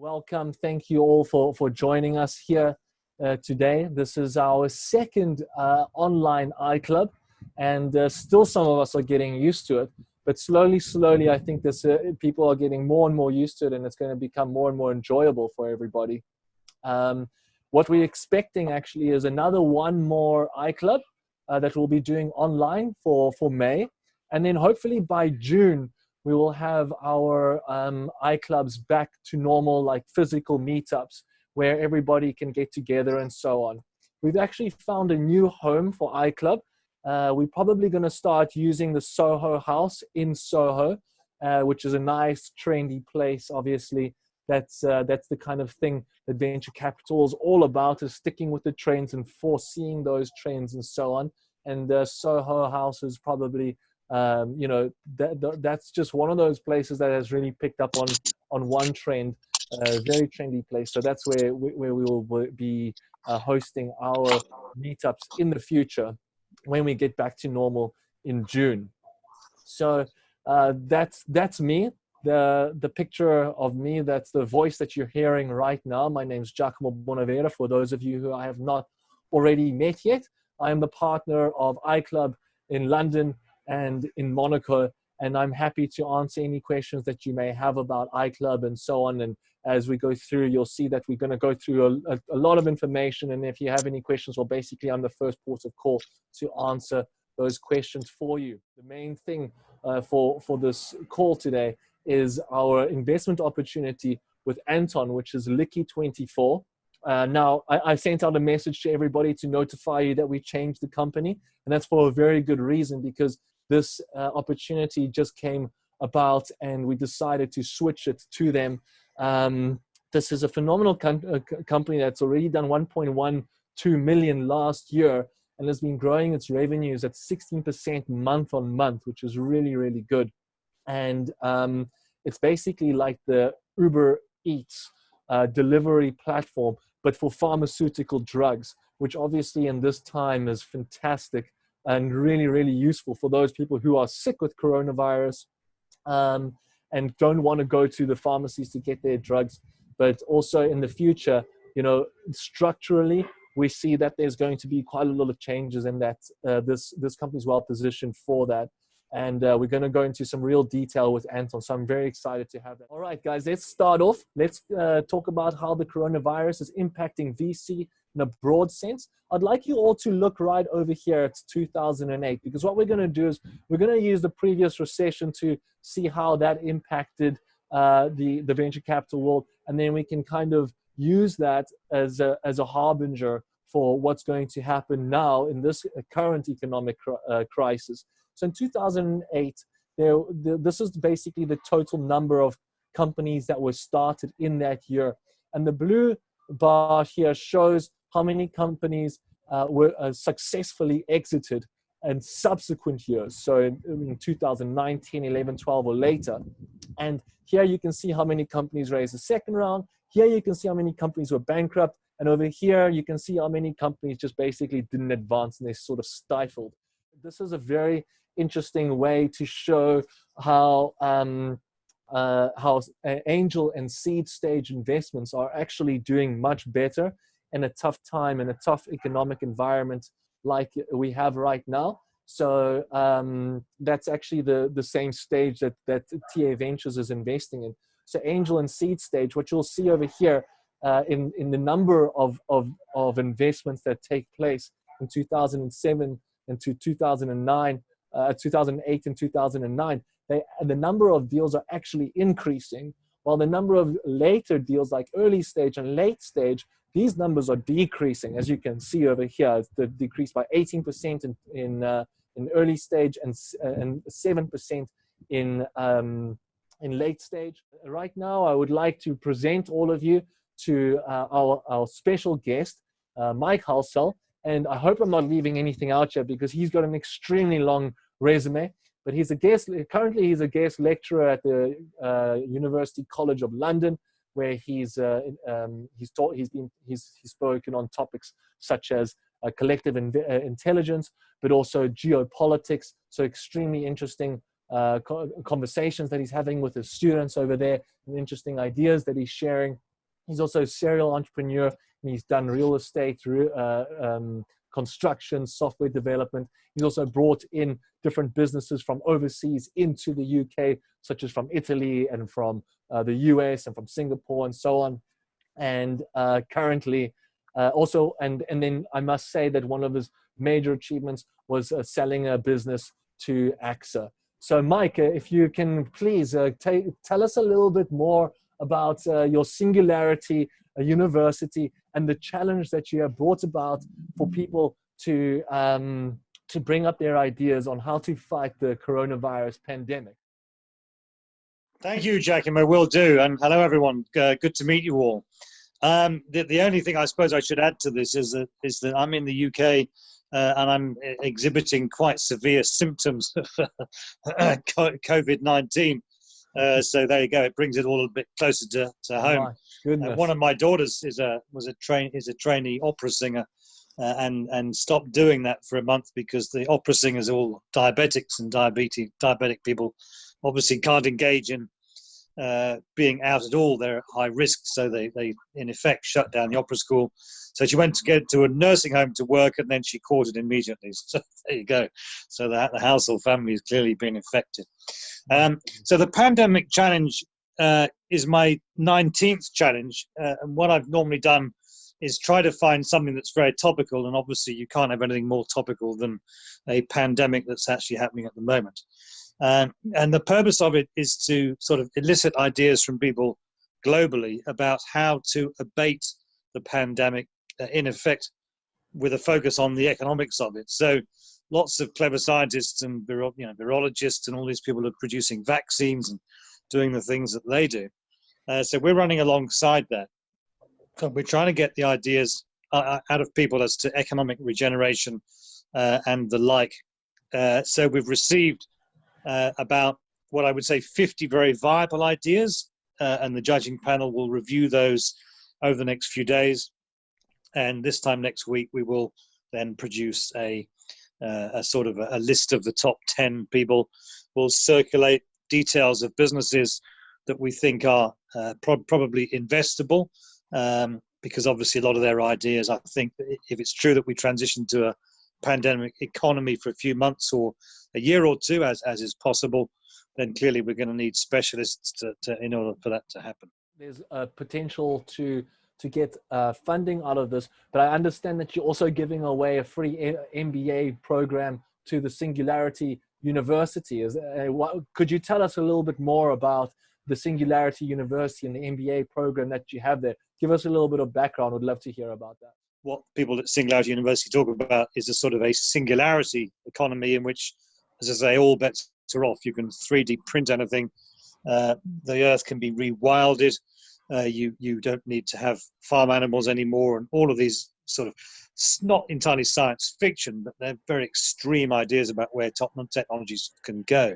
Welcome. Thank you all for joining us here today. This is our second online iCLUB, and still some of us are getting used to it. But slowly, I think people are getting more and more used to it, and it's going to become more and more enjoyable for everybody. What we're expecting actually is another one more iCLUB that we'll be doing online for May. And then hopefully by June, we will have our iCLUBs back to normal, like physical meetups where everybody can get together and so on. We've actually found a new home for iCLUB. We're probably going to start using the Soho House in Soho, which is a nice, trendy place, obviously. That's the kind of thing that venture capital is all about, is sticking with the trends and foreseeing those trends and so on. And Soho House is probably that's just one of those places that has really picked up on one trend, very trendy place. So that's where we will be hosting our meetups in the future when we get back to normal in June. So that's me. The picture of me, that's the voice that you're hearing right now. My name's Giacomo Bonavera. For those of you who I have not already met yet, I am the partner of iCLUB in London and in Monaco, and I'm happy to answer any questions that you may have about iCLUB and so on. And as we go through, you'll see that we're going to go through a lot of information, and if you have any questions, well, basically I'm the first port of call to answer those questions for you. The main thing for this call today is our investment opportunity with Anton, which is Liki24. Now, I sent out a message to everybody to notify you that we changed the company, and that's for a very good reason, because this opportunity just came about and we decided to switch it to them. This is a phenomenal company that's already done 1.12 million last year and has been growing its revenues at 16% month on month, which is really, really good. And it's basically like the Uber Eats delivery platform, but for pharmaceutical drugs, which obviously in this time is fantastic and really, really useful for those people who are sick with coronavirus and don't want to go to the pharmacies to get their drugs. But also in the future, structurally, we see that there's going to be quite a lot of changes, and that this company is well positioned for that. And we're going to go into some real detail with Anton. So I'm very excited to have that. All right, guys, let's start off. Let's talk about how the coronavirus is impacting VC in a broad sense. I'd like you all to look right over here at 2008, because what we're going to do is we're going to use the previous recession to see how that impacted the venture capital world. And then we can kind of use that as a harbinger for what's going to happen now in this current economic crisis. So in 2008, this is basically the total number of companies that were started in that year. And the blue bar here shows how many companies were successfully exited in subsequent years. So in 2009, 10, 11, 12 or later. And here you can see how many companies raised a second round. Here you can see how many companies were bankrupt. And over here, you can see how many companies just basically didn't advance and they sort of stifled. This is a very interesting way to show how angel and seed stage investments are actually doing much better in a tough time, in a tough economic environment like we have right now. So that's actually the same stage that TA Ventures is investing in. So angel and seed stage, what you'll see over here in the number of investments that take place in 2007 and to 2009, 2008 and 2009, the number of deals are actually increasing, while the number of later deals like early stage and late stage, these numbers are decreasing. As you can see over here, it's decreased by 18% in early stage and 7% in late stage. Right now, I would like to present all of you to our special guest, Mike Halsell. And I hope I'm not leaving anything out here, because he's got an extremely long resume. But he's a guest. Currently, he's a guest lecturer at the University College of London, where he's spoken on topics such as collective intelligence, but also geopolitics. So extremely interesting conversations that he's having with his students over there, and interesting ideas that he's sharing. He's also a serial entrepreneur, and he's done real estate, construction, software development. He's also brought in different businesses from overseas into the UK, such as from Italy and from the US and from Singapore and so on. And currently also, and then I must say that one of his major achievements was selling a business to AXA. So Mike, if you can please tell us a little bit more about your Singularity University and the challenge that you have brought about for people to bring up their ideas on how to fight the coronavirus pandemic. Thank you, Giacomo. Will do. And hello, everyone. Good to meet you all. The only thing I suppose I should add to this is that I'm in the UK and I'm exhibiting quite severe symptoms of COVID-19. So there you go. It brings it all a bit closer to home. One of my daughters is a trainee opera singer, and stopped doing that for a month because the opera singers are all diabetics, and diabetic people obviously can't engage in being out at all. They're at high risk, so they in effect shut down the opera school. So she went to get to a nursing home to work, and then she caught it immediately. So there you go. So the household family has clearly been affected. So the pandemic challenge is my 19th challenge, and what I've normally done is try to find something that's very topical, and obviously you can't have anything more topical than a pandemic that's actually happening at the moment. And the purpose of it is to sort of elicit ideas from people globally about how to abate the pandemic, in effect, with a focus on the economics of it. So lots of clever scientists and virologists and all these people are producing vaccines and doing the things that they do. So we're running alongside that. We're trying to get the ideas out of people as to economic regeneration and the like. So we've received about what I would say 50 very viable ideas, and the judging panel will review those over the next few days. And this time next week, we will then produce a sort of a list of the top 10 people. We'll circulate details of businesses that we think are probably investable, because obviously a lot of their ideas, I think, if it's true that we transition to a pandemic economy for a few months or a year or two, as is possible, then clearly we're going to need specialists in order for that to happen. There's a potential to get funding out of this, but I understand that you're also giving away a free MBA program to the Singularity University. Could you tell us a little bit more about the Singularity University and the MBA program that you have there? Give us a little bit of background. Would love to hear about that. What people at Singularity University talk about is a sort of a singularity economy in which, as I say, all bets are off. You can 3D print anything. The earth can be rewilded. You don't need to have farm animals anymore, and all of these sort of, not entirely science fiction, but they're very extreme ideas about where top technologies can go.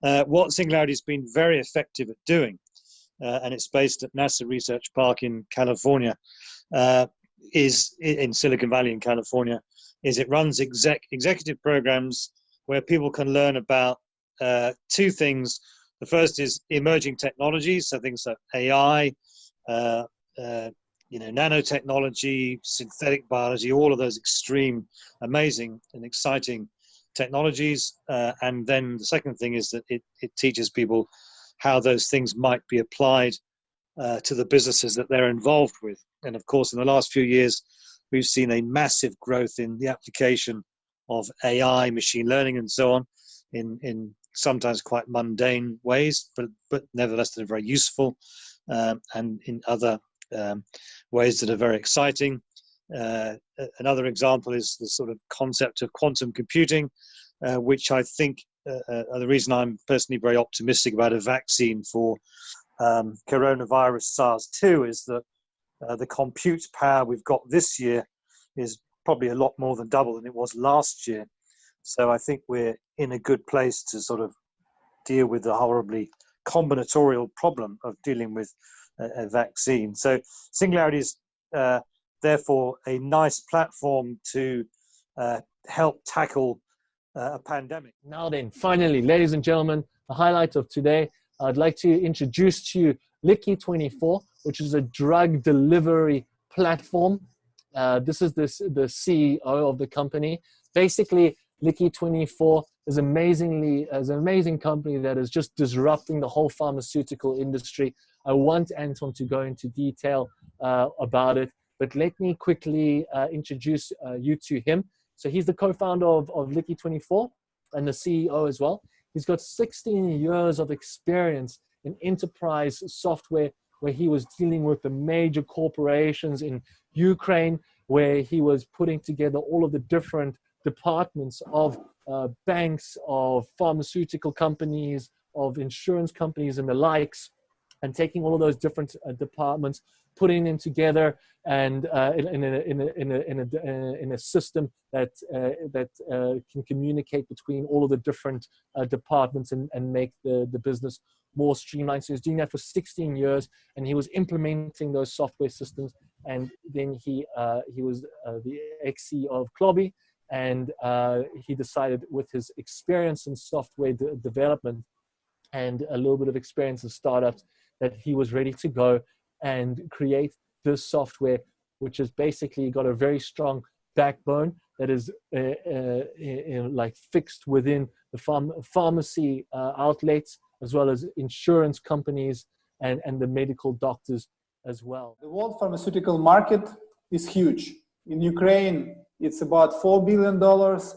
What Singularity has been very effective at doing, and it's based at NASA Research Park in California, is in Silicon Valley in California, is it runs executive programs where people can learn about two things. The first is emerging technologies, so things like AI, nanotechnology, synthetic biology, all of those extreme, amazing and exciting technologies. And then the second thing is that it teaches people how those things might be applied to the businesses that they're involved with. And of course, in the last few years, we've seen a massive growth in the application of AI, machine learning, and so on, in sometimes quite mundane ways, but nevertheless they're very useful, and in other ways that are very exciting. Another example is the sort of concept of quantum computing, which I think the reason I'm personally very optimistic about a vaccine for coronavirus SARS-2 is that the compute power we've got this year is probably a lot more than double than it was last year. So I think we're in a good place to sort of deal with the horribly combinatorial problem of dealing with a vaccine. So Singularity is therefore a nice platform to help tackle a pandemic. Now then, finally, ladies and gentlemen, the highlight of today, I'd like to introduce to you Liki24, which is a drug delivery platform. This is the CEO of the company. Basically, Liki24 is an amazing company that is just disrupting the whole pharmaceutical industry. I want Anton to go into detail about it, but let me quickly introduce you to him. So he's the co-founder of Liki24 and the CEO as well. He's got 16 years of experience in enterprise software, where he was dealing with the major corporations in Ukraine, where he was putting together all of the different departments of banks, of pharmaceutical companies, of insurance companies and the likes, and taking all of those different departments, putting them together, and in a system that can communicate between all of the different departments and make the business more streamlined. So he was doing that for 16 years, and he was implementing those software systems. And then he was the ex-CEO of iCLUB, and he decided, with his experience in software development and a little bit of experience in startups, that he was ready to go and create this software, which has basically got a very strong backbone that is like fixed within the pharmacy outlets, as well as insurance companies and the medical doctors as well. The world pharmaceutical market is huge. In Ukraine, it's about $4 billion,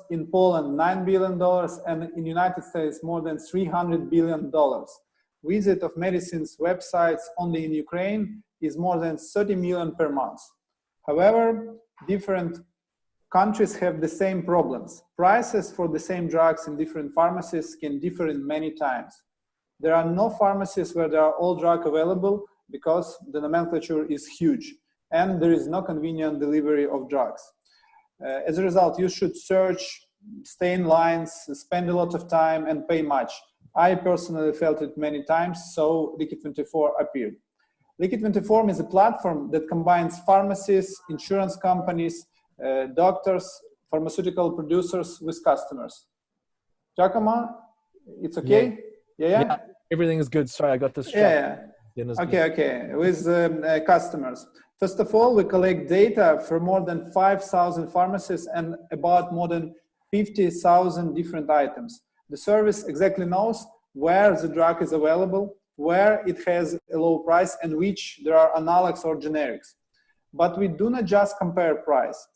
in Poland, $9 billion, and in the United States, more than $300 billion. Visit of medicines websites only in Ukraine is more than 30 million per month. However, different countries have the same problems. Prices for the same drugs in different pharmacies can differ in many times. There are no pharmacies where there are all drugs available because the nomenclature is huge and there is no convenient delivery of drugs. As a result, you should search, stay in lines, spend a lot of time and pay much. I personally felt it many times, so Liki24 appeared. Liki24 is a platform that combines pharmacies, insurance companies, doctors, pharmaceutical producers with customers. Giacomo, it's okay? Yeah. Everything is good. Sorry, I got this. Yeah. Okay. With customers. First of all, we collect data for more than 5,000 pharmacies and about more than 50,000 different items. The service exactly knows where the drug is available, where it has a low price, and which there are analogs or generics. But we do not just compare price.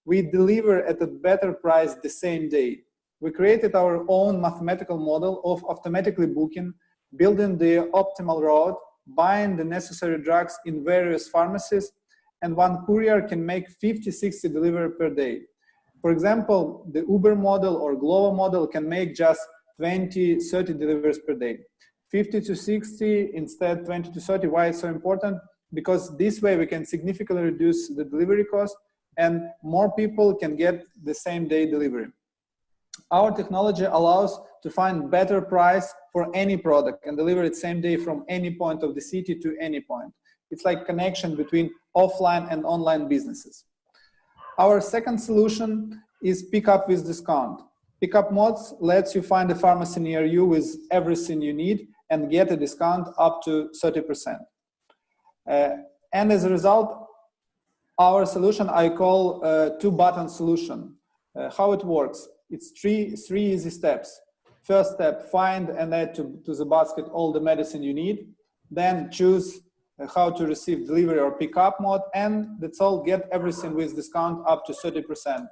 We deliver at a better price the same day. We created our own mathematical model of automatically booking, building the optimal route, buying the necessary drugs in various pharmacies, and one courier can make 50-60 deliveries per day. For example, the Uber model or Glovo model can make just 20-30 deliveries per day. 50-60 instead 20-30. Why it's so important? Because this way we can significantly reduce the delivery cost and more people can get the same day delivery. Our technology allows to find better price for any product and deliver it same day from any point of the city to any point. It's like connection between offline and online businesses. Our second solution is Pickup with Discount. Pickup Mods lets you find a pharmacy near you with everything you need and get a discount up to 30%. And as a result, our solution I call two-button solution. How it works? It's three easy steps. First step, find and add to the basket all the medicine you need. Then choose how to receive delivery or pickup mode, and that's all, get everything with discount up to 30%.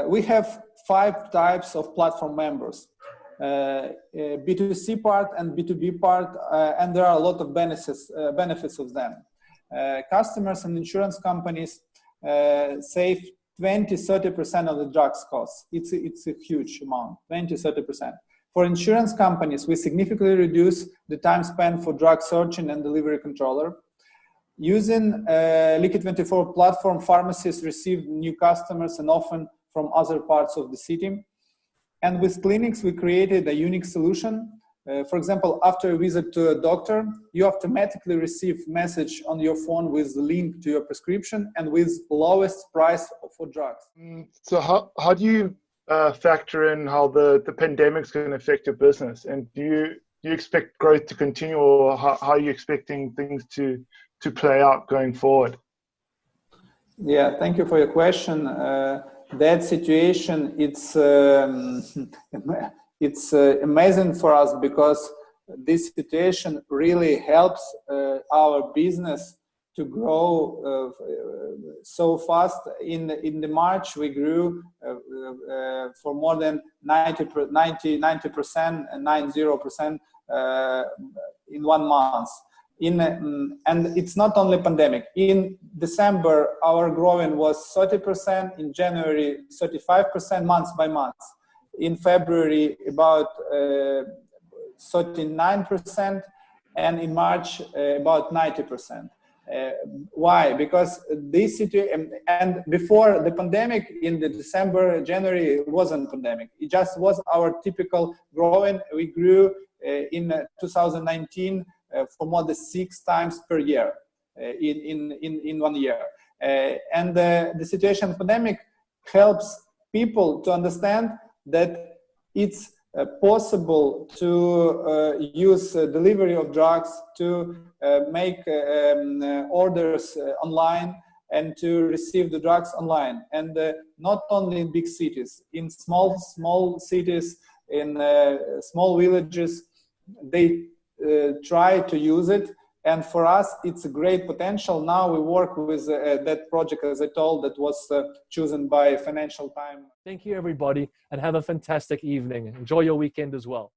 We have 5 types of platform members, B2C part and B2B part, and there are a lot of benefits of them. Customers and insurance companies save 20-30% of the drugs costs. It's a huge amount, 20-30%. For insurance companies, we significantly reduce the time spent for drug searching and delivery controller. Using Liki24 platform, pharmacies receive new customers and often from other parts of the city. And with clinics, we created a unique solution. For example, after a visit to a doctor, you automatically receive message on your phone with the link to your prescription and with lowest price for drugs. So how do you factor in how the pandemic's going to affect your business? And do you expect growth to continue, or how are you expecting things to play out going forward? Yeah, thank you for your question. That situation, it's amazing for us, because this situation really helps our business to grow so fast. In the March, we grew for more than 90% in 1 month. And it's not only pandemic. In December, our growing was 30%. In January, 35% month by month. In February, about 39%, and in March, about 90%. Why? Because this situation, and before the pandemic, in the December, January, it wasn't pandemic. It just was our typical growing. We grew in 2019 for more than 6 times per year in 1 year. And the situation pandemic helps people to understand that it's possible to use delivery of drugs, to make orders online, and to receive the drugs online. And not only in big cities, in small cities, in small villages, they try to use it. And for us, it's a great potential. Now we work with that project, as I told, that was chosen by Financial Times. Thank you, everybody, and have a fantastic evening. Enjoy your weekend as well.